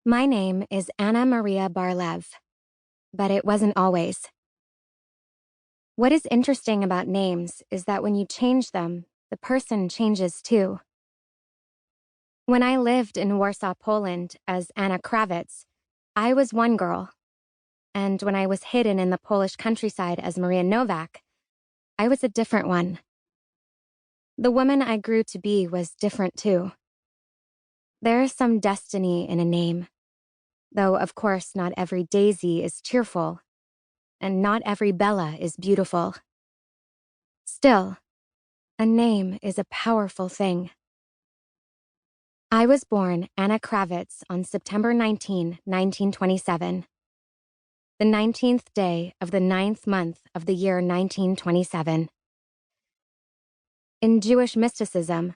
My name is Anna Maria Barlev, but it wasn't always. What is interesting about names is that when you change them, the person changes too. When I lived in Warsaw, Poland as Anna Krawitz, I was one girl. And when I was hidden in the Polish countryside as Maria Novak, I was a different one. The woman I grew to be was different too. There is some destiny in a name, though of course not every Daisy is cheerful, and not every Bella is beautiful. Still, a name is a powerful thing. I was born Anna Krawitz on September 19, 1927, the 19th day of the 9th month of the year 1927. In Jewish mysticism,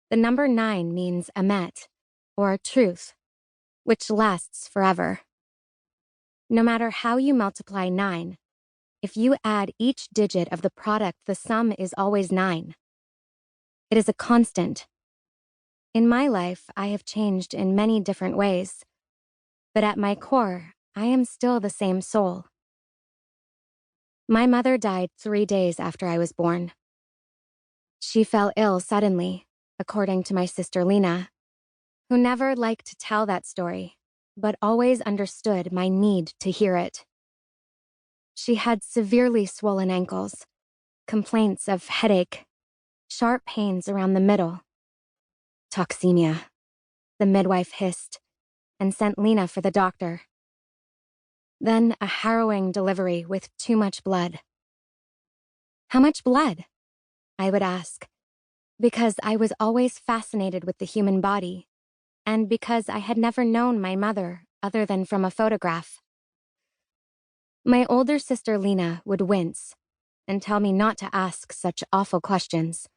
the number 9 means emet, or truth, which lasts forever. No matter how you multiply 9, if you add each digit of the product, the sum is always 9. It is a constant. In my life, I have changed in many different ways, but at my core, I am still the same soul. My mother died 3 days after I was born. She fell ill suddenly, according to my sister Lina, who never liked to tell that story, but always understood my need to hear it. She had severely swollen ankles, complaints of headache, sharp pains around the middle. Toxemia, the midwife hissed, and sent Lina for the doctor. Then a harrowing delivery with too much blood. How much blood? I would ask, because I was always fascinated with the human body, and because I had never known my mother other than from a photograph. My older sister Lina would wince and tell me not to ask such awful questions.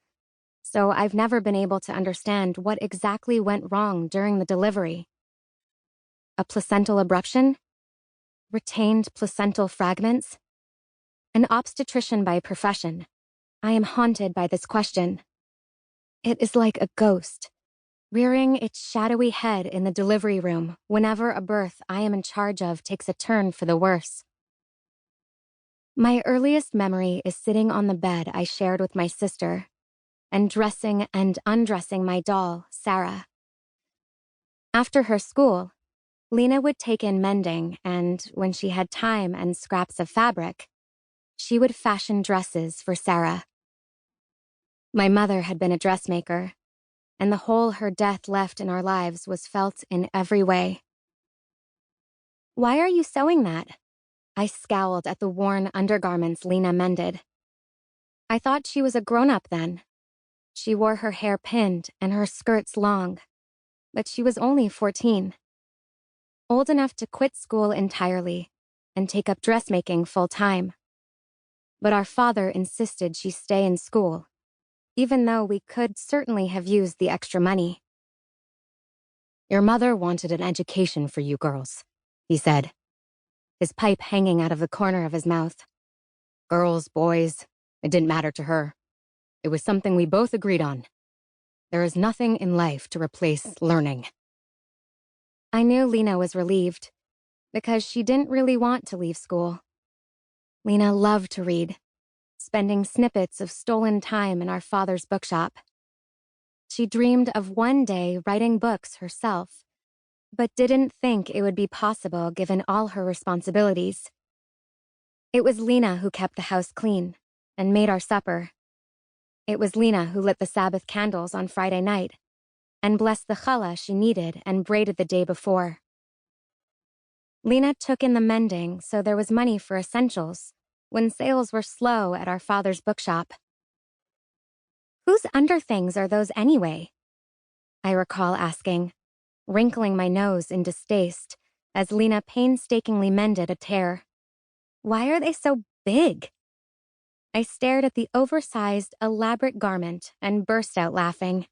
So I've never been able to understand what exactly went wrong during the delivery. A placental abruption? Retained placental fragments? An obstetrician by profession, I am haunted by this question. It is like a ghost, rearing its shadowy head in the delivery room whenever a birth I am in charge of takes a turn for the worse. My earliest memory is sitting on the bed I shared with my sister, and dressing and undressing my doll, Sarah. After her school, Lina would take in mending, and when she had time and scraps of fabric, she would fashion dresses for Sarah. My mother had been a dressmaker, and the hole her death left in our lives was felt in every way. "Why are you sewing that?" I scowled at the worn undergarments Lina mended. I thought she was a grown-up then. She wore her hair pinned and her skirts long, but she was only 14. Old enough to quit school entirely and take up dressmaking full-time. But our father insisted she stay in school, even though we could certainly have used the extra money. "Your mother wanted an education for you girls," he said, his pipe hanging out of the corner of his mouth. "Girls, boys, it didn't matter to her. It was something we both agreed on. There is nothing in life to replace learning." I knew Lina was relieved, because she didn't really want to leave school. Lina loved to read, spending snippets of stolen time in our father's bookshop. She dreamed of one day writing books herself, but didn't think it would be possible given all her responsibilities. It was Lina who kept the house clean and made our supper. It was Lina who lit the Sabbath candles on Friday night and blessed the challah she kneaded and braided the day before. Lina took in the mending so there was money for essentials when sales were slow at our father's bookshop. "Whose underthings are those anyway?" I recall asking, wrinkling my nose in distaste as Lina painstakingly mended a tear. "Why are they so big?" I stared at the oversized, elaborate garment and burst out laughing.